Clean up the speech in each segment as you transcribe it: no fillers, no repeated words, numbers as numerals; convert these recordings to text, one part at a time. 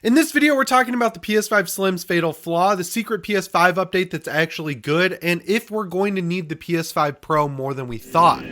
In this video, we're talking about the PS5 Slim's fatal flaw, the secret PS5 update that's actually good, and if we're going to need the PS5 Pro more than we thought.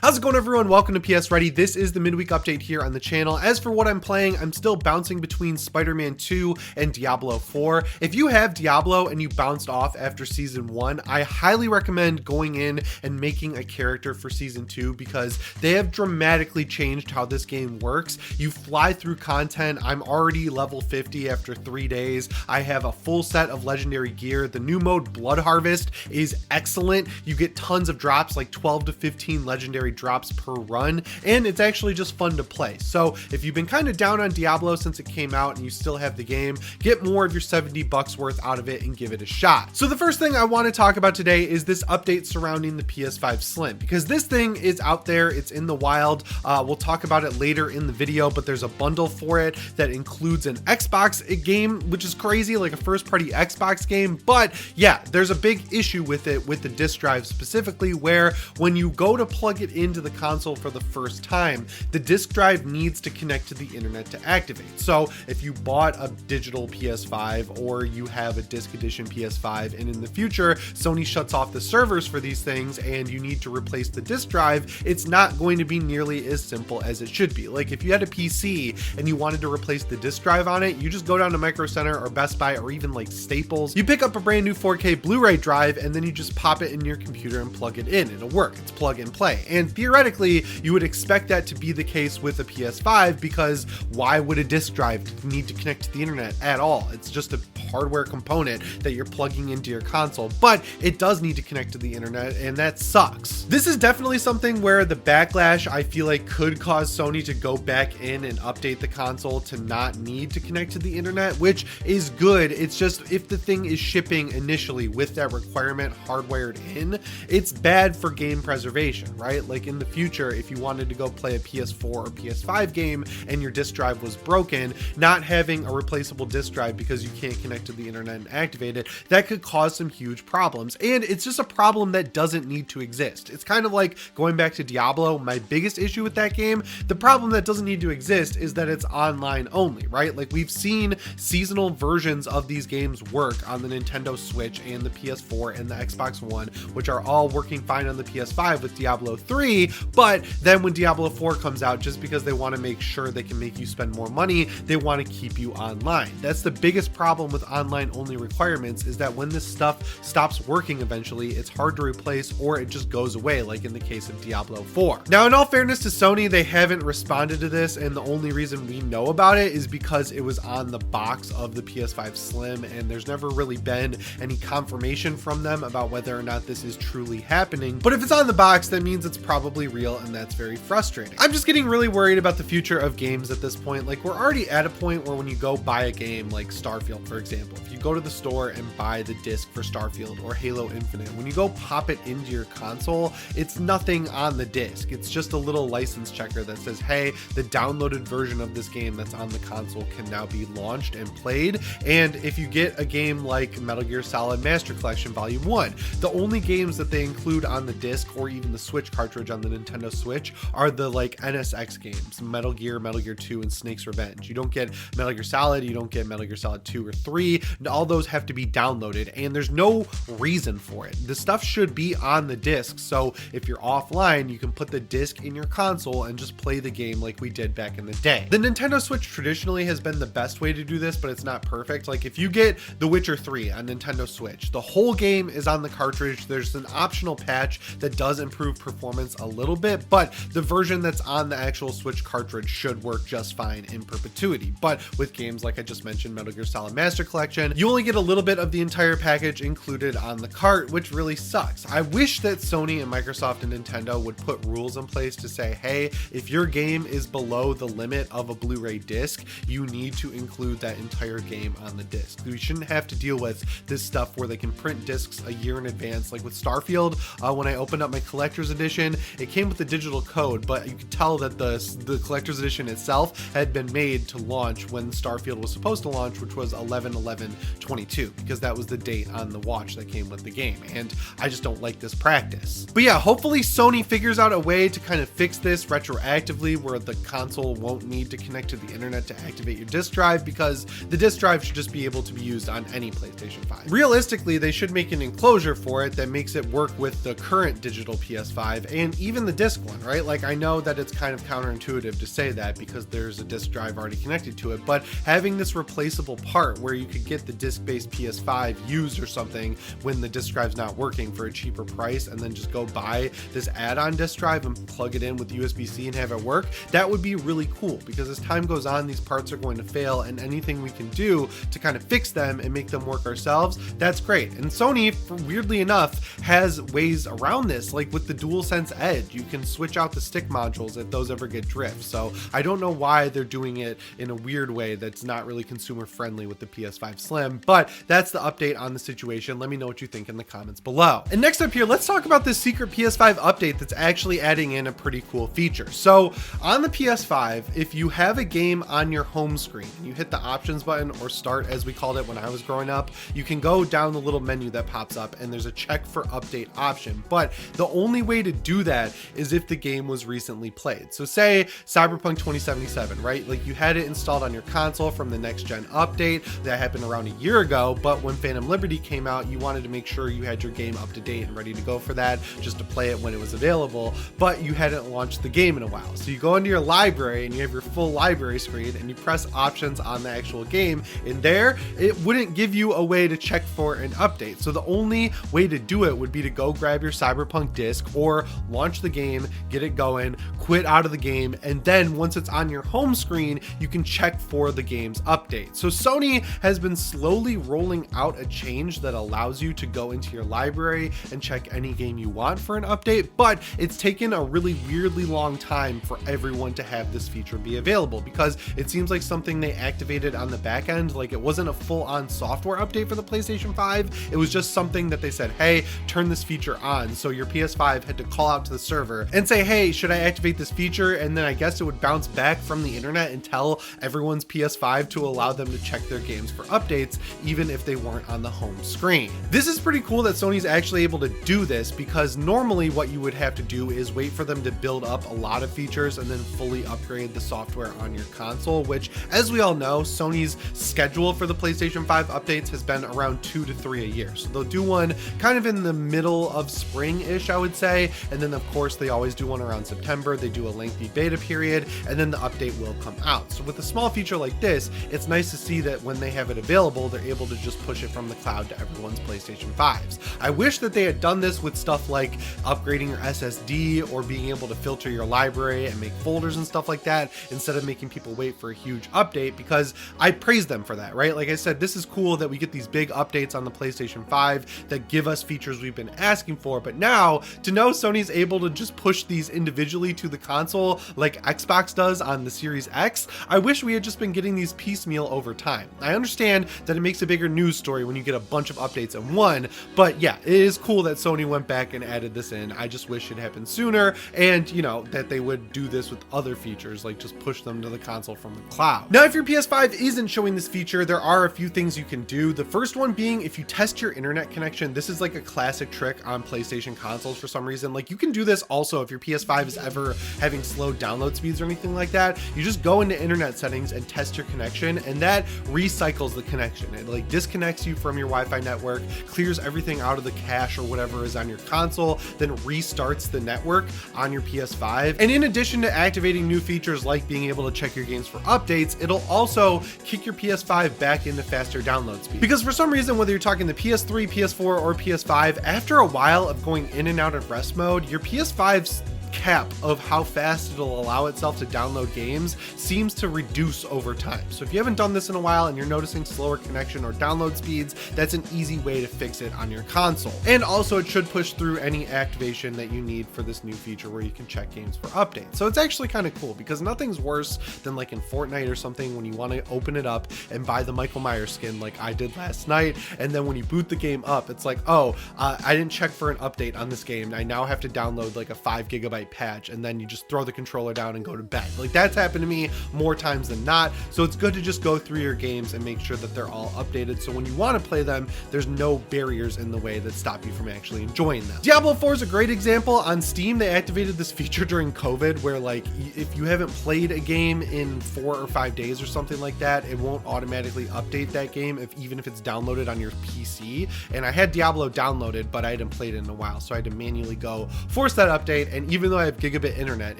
How's it going, everyone? Welcome to PSReady. This is the midweek update here on the channel. As for what I'm playing, I'm still bouncing between Spider-Man 2 and Diablo 4. If you have Diablo and you bounced off after Season 1, I highly recommend going in and making a character for Season 2 because they have dramatically changed how this game works. You fly through content. I'm already level 50 after 3 days. I have a full set of legendary gear. The new mode, Blood Harvest, is excellent. You get tons of drops, like 12 to 15 legendary drops per run, and it's actually just fun to play. So if you've been kind of down on Diablo since it came out and you still have the game, get more of your $70 worth out of it and give it a shot. So the first thing I want to talk about today is this update surrounding the PS5 Slim, because this thing is out there, it's in the wild. We'll talk about it later in the video, but there's a bundle for it that includes an Xbox game, which is crazy, like a first party Xbox game. But yeah, there's a big issue with it, with the disk drive specifically, where when you go to plug it into the console for the first time, the disk drive needs to connect to the internet to activate. So if you bought a digital PS5 or you have a disc edition PS5 and in the future Sony shuts off the servers for these things and you need to replace the disk drive, it's not going to be nearly as simple as it should be. Like if you had a PC and you wanted to replace the disk drive on it, you just go down to Micro Center or Best Buy or even like Staples, you pick up a brand new 4K Blu-ray drive and then you just pop it in your computer and plug it in. It'll work. It's plug and play. And theoretically, you would expect that to be the case with a PS5 because why would a disk drive need to connect to the internet at all? It's just a hardware component that you're plugging into your console, but it does need to connect to the internet, and that sucks. This is definitely something where the backlash, I feel like, could cause Sony to go back in and update the console to not need to connect to the internet, which is good. It's just if the thing is shipping initially with that requirement hardwired in, it's bad for game preservation, right? Like in the future, if you wanted to go play a PS4 or PS5 game and your disk drive was broken, not having a replaceable disk drive because you can't connect to the internet and activate it, that could cause some huge problems. And it's just a problem that doesn't need to exist. It's kind of like going back to Diablo. My biggest issue with that game, the problem that doesn't need to exist is that it's online only, right? Like we've seen seasonal versions of these games work on the Nintendo Switch and the PS4 and the Xbox One, which are all working fine on the PS5 with Diablo 3, but then when Diablo 4 comes out, just because they want to make sure they can make you spend more money, they want to keep you online. That's the biggest problem with online only requirements, is that when this stuff stops working eventually, it's hard to replace or it just goes away, like in the case of Diablo 4. Now, in all fairness to Sony, they haven't responded to this, and the only reason we know about it is because it was on the box of the PS5 Slim, and there's never really been any confirmation from them about whether or not this is truly happening. But if it's on the box, that means it's probably real, and that's very frustrating. I'm just getting really worried about the future of games at this point. Like, we're already at a point where when you go buy a game like Starfield, for example, if you go to the store and buy the disc for Starfield or Halo Infinite, when you go pop it into your console, it's nothing on the disc. It's just a little license checker that says, hey, the downloaded version of this game that's on the console can now be launched and played. And if you get a game like Metal Gear Solid Master Collection Volume 1, the only games that they include on the disc or even the Switch cartridge on the Nintendo Switch are the like NSX games, Metal Gear 2, and Snake's Revenge. You don't get Metal Gear Solid, you don't get Metal Gear Solid 2 or 3. All those have to be downloaded, and there's no reason for it. The stuff should be on the disc, so if you're offline, you can put the disc in your console and just play the game like we did back in the day. The Nintendo Switch traditionally has been the best way to do this, but it's not perfect. Like if you get The Witcher 3 on Nintendo Switch, the whole game is on the cartridge. There's an optional patch that does improve performance a little bit, but the version that's on the actual Switch cartridge should work just fine in perpetuity. But with games like I just mentioned, Metal Gear Solid Master Collection, you only get a little bit of the entire package included on the cart, which really sucks. I wish that Sony and Microsoft and Nintendo would put rules in place to say, hey, if your game is below the limit of a Blu-ray disc, you need to include that entire game on the disc. We shouldn't have to deal with this stuff where they can print discs a year in advance. Like with Starfield, when I opened up my collector's edition, it came with a digital code, but you could tell that the collector's edition itself had been made to launch when Starfield was supposed to launch, which was 11/11 11/22, because that was the date on the watch that came with the game, and I just don't like this practice. But yeah, hopefully Sony figures out a way to kind of fix this retroactively where the console won't need to connect to the internet to activate your disk drive, because the disk drive should just be able to be used on any PlayStation 5. Realistically, they should make an enclosure for it that makes it work with the current digital PS5 and even the disc one, right? Like, I know that it's kind of counterintuitive to say that because there's a disk drive already connected to it, but having this replaceable part where you could get the disc-based PS5 used or something when the disk drive's not working for a cheaper price, and then just go buy this add-on disk drive and plug it in with USB-C and have it work, that would be really cool, because as time goes on, these parts are going to fail, and anything we can do to kind of fix them and make them work ourselves, that's great. And Sony, weirdly enough, has ways around this, like with the DualSense Edge. You can switch out the stick modules if those ever get drift. So I don't know why they're doing it in a weird way that's not really consumer friendly with the PS5 Slim, but that's the update on the situation. Let me know what you think in the comments below. And next up here, let's talk about this secret PS5 update that's actually adding in a pretty cool feature. So on the PS5, if you have a game on your home screen, you hit the options button, or start as we called it when I was growing up, you can go down the little menu that pops up and there's a check for update option. But the only way to do that is if the game was recently played. So say Cyberpunk 2077, right? Like, you had it installed on your console from the next gen update that happened around a year ago, but when Phantom Liberty came out, you wanted to make sure you had your game up to date and ready to go for that, just to play it when it was available, but you hadn't launched the game in a while. So you go into your library and you have your full library screen and you press options on the actual game. In there, it wouldn't give you a way to check for an update. So the only way to do it would be to go grab your Cyberpunk disc or launch the game, get it going, quit out of the game, and then once it's on your home screen, you can check for the game's update. So Sony has been slowly rolling out a change that allows you to go into your library and check any game you want for an update, but it's taken a really weirdly long time for everyone to have this feature be available, because it seems like something they activated on the back end. Like, it wasn't a full-on software update for the PlayStation 5, it was just something that they said, hey, turn this feature on. So your PS5 had to call out to the server and say, hey, should I activate this feature? And then I guess it would bounce back from the internet and tell everyone's PS5 to allow them to check their games for updates, even if they weren't on the home screen. This is pretty cool that Sony's actually able to do this, because normally what you would have to do is wait for them to build up a lot of features and then fully upgrade the software on your console, which, as we all know, Sony's schedule for the PlayStation 5 updates has been around 2 to 3 a year. So they'll do one kind of in the middle of spring-ish, I would say, and then of course they always do one around September. They do a lengthy beta period, and then the update will come out. So with a small feature like this, it's nice to see that when they have it available, they're able to just push it from the cloud to everyone's PlayStation 5s. I wish that they had done this with stuff like upgrading your SSD or being able to filter your library and make folders and stuff like that, instead of making people wait for a huge update, because I praise them for that, right? Like I said, this is cool that we get these big updates on the PlayStation 5 that give us features we've been asking for, but now to know Sony's able to just push these individually to the console like Xbox does on the Series X, I wish we had just been getting these piecemeal over time. I understand that it makes a bigger news story when you get a bunch of updates in one, but yeah, it is cool that Sony went back and added this in. I just wish it happened sooner, and you know, that they would do this with other features, like just push them to the console from the cloud. Now, if your PS5 isn't showing this feature, there are a few things you can do. The first one being, if you test your internet connection, this is like a classic trick on PlayStation consoles for some reason. Like, you can do this also if your PS5 is ever having slow download speeds or anything like that. You just go into internet settings and test your connection, and that recycles the connection. It like disconnects you from your Wi-Fi network, clears everything out of the cache or whatever is on your console, then restarts the network on your PS5. And in addition to activating new features like being able to check your games for updates, it'll also kick your PS5 back into faster download speed. Because for some reason, whether you're talking the PS3, PS4, or PS5, after a while of going in and out of rest mode, your PS5's cap of how fast it'll allow itself to download games seems to reduce over time. So if you haven't done this in a while and you're noticing slower connection or download speeds, that's an easy way to fix it on your console. And also, it should push through any activation that you need for this new feature where you can check games for updates. So it's actually kind of cool, because nothing's worse than like in Fortnite or something when you want to open it up and buy the Michael Myers skin like I did last night, and then when you boot the game up, it's like, oh, I didn't check for an update on this game. I now have to download like a 5 GB night patch, and then you just throw the controller down and go to bed. Like, that's happened to me more times than not. So it's good to just go through your games and make sure that they're all updated, so when you want to play them, there's no barriers in the way that stop you from actually enjoying them. Diablo 4 is a great example. On Steam, they activated this feature during COVID where, like, if you haven't played a game in 4 or 5 days or something like that, it won't automatically update that game even if it's downloaded on your PC. And I had Diablo downloaded, but I hadn't played it in a while, so I had to manually go force that update. And even though I have gigabit internet,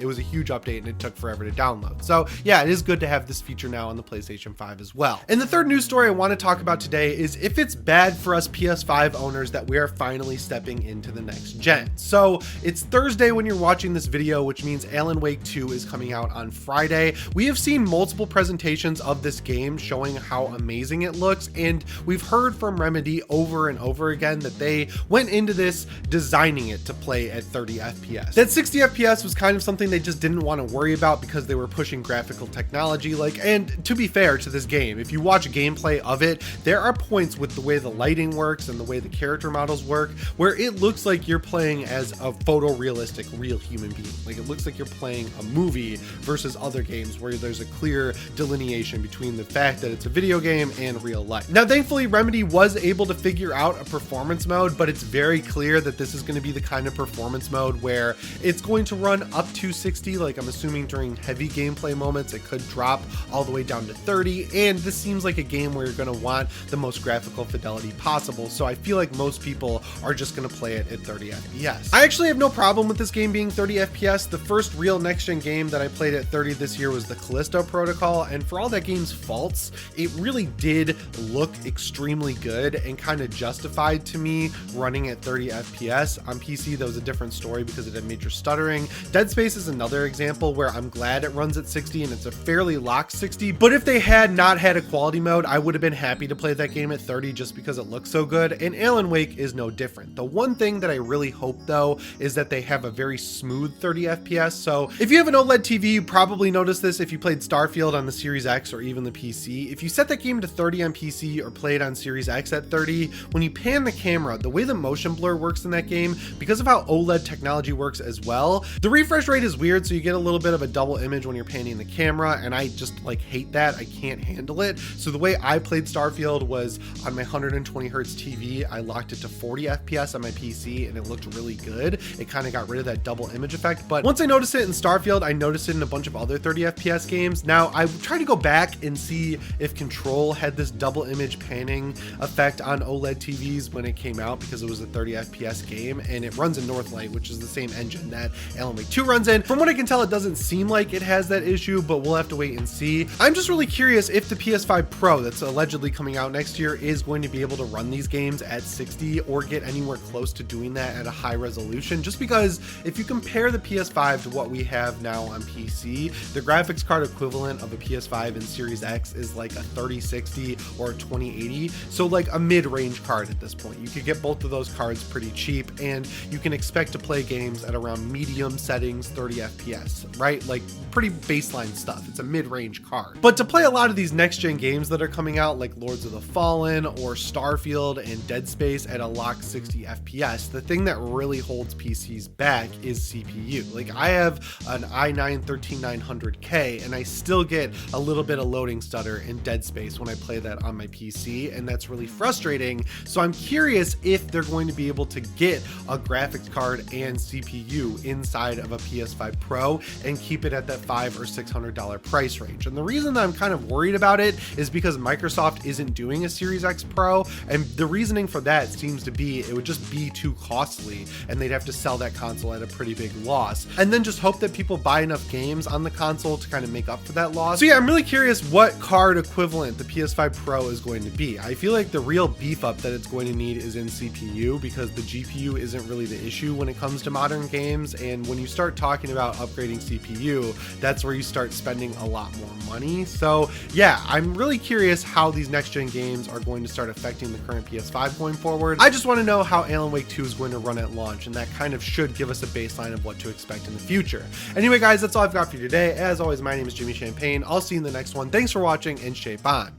it was a huge update and it took forever to download. So yeah, it is good to have this feature now on the PlayStation 5 as well. And the third news story I want to talk about today is if it's bad for us PS5 owners that we are finally stepping into the next gen. So it's Thursday when you're watching this video, which means Alan Wake 2 is coming out on Friday. We have seen multiple presentations of this game showing how amazing it looks, and we've heard from Remedy over and over again that they went into this designing it to play at 30 FPS. That 60 FPS was kind of something they just didn't want to worry about because they were pushing graphical technology. And to be fair to this game, if you watch gameplay of it, there are points with the way the lighting works and the way the character models work where it looks like you're playing as a photorealistic real human being. Like, it looks like you're playing a movie versus other games where there's a clear delineation between the fact that it's a video game and real life. Now, thankfully, Remedy was able to figure out a performance mode, but it's very clear that this is going to be the kind of performance mode where it's going to run up to 60. Like, I'm assuming during heavy gameplay moments, it could drop all the way down to 30. And this seems like a game where you're going to want the most graphical fidelity possible. So I feel like most people are just going to play it at 30 FPS. I actually have no problem with this game being 30 FPS. The first real next-gen game that I played at 30 this year was the Callisto Protocol, and for all that game's faults, it really did look extremely good and kind of justified to me running at 30 FPS. On PC, that was a different story because it had major stuttering. Dead Space is another example where I'm glad it runs at 60 and it's a fairly locked 60, but if they had not had a quality mode, I would have been happy to play that game at 30 just because it looks so good, and Alan Wake is no different. The one thing that I really hope though is that they have a very smooth 30 FPS. So if you have an OLED TV, you probably noticed this if you played Starfield on the Series X or even the PC. If you set that game to 30 on PC or play it on Series X at 30, when you pan the camera, the way the motion blur works in that game, because of how OLED technology works as well, the refresh rate is weird, so you get a little bit of a double image when you're panning the camera, and I just hate that. I can't handle it. So the way I played Starfield was on my 120 hertz TV, I locked it to 40 FPS on my PC and it looked really good. It kind of got rid of that double image effect, but once I noticed it in Starfield, I noticed it in a bunch of other 30 FPS games. Now, I tried to go back and see if Control had this double image panning effect on OLED TVs when it came out because it was a 30 FPS game, and it runs in Northlight, which is the same engine that Alan Wake 2 runs in. From what I can tell, it doesn't seem like it has that issue, but we'll have to wait and see. I'm just really curious if the PS5 Pro that's allegedly coming out next year is going to be able to run these games at 60 or get anywhere close to doing that at a high resolution, just because if you compare the PS5 to what we have now on PC, the graphics card equivalent of a PS5 and Series X is like a 3060 or a 2080, so like a mid-range card at this point. You could get both of those cards pretty cheap, and you can expect to play games at around medium settings, 30 FPS, right? Like pretty baseline stuff. It's a mid-range card. But to play a lot of these next-gen games that are coming out, like Lords of the Fallen or Starfield and Dead Space at a locked 60 FPS, the thing that really holds PCs back is CPU. Like, I have an i9-13900K and I still get a little bit of loading stutter in Dead Space when I play that on my PC, and that's really frustrating. So I'm curious if they're going to be able to get a graphics card and CPU inside of a PS5 Pro and keep it at that $500 or $600 price range. And the reason that I'm kind of worried about it is because Microsoft isn't doing a Series X Pro, and the reasoning for that seems to be it would just be too costly and they'd have to sell that console at a pretty big loss, and then just hope that people buy enough games on the console to kind of make up for that loss. So yeah, I'm really curious what card equivalent the PS5 Pro is going to be. I feel like the real beef up that it's going to need is in CPU, because the GPU isn't really the issue when it comes to modern games, and when you start talking about upgrading CPU, that's where you start spending a lot more money. So yeah, I'm really curious how these next gen games are going to start affecting the current PS5 going forward. I just want to know how Alan Wake 2 is going to run at launch, and that kind of should give us a baseline of what to expect in the future. Anyway guys, that's all I've got for you today. As always, my name is Jimmy Champagne. I'll see you in the next one. Thanks for watching, and shape on.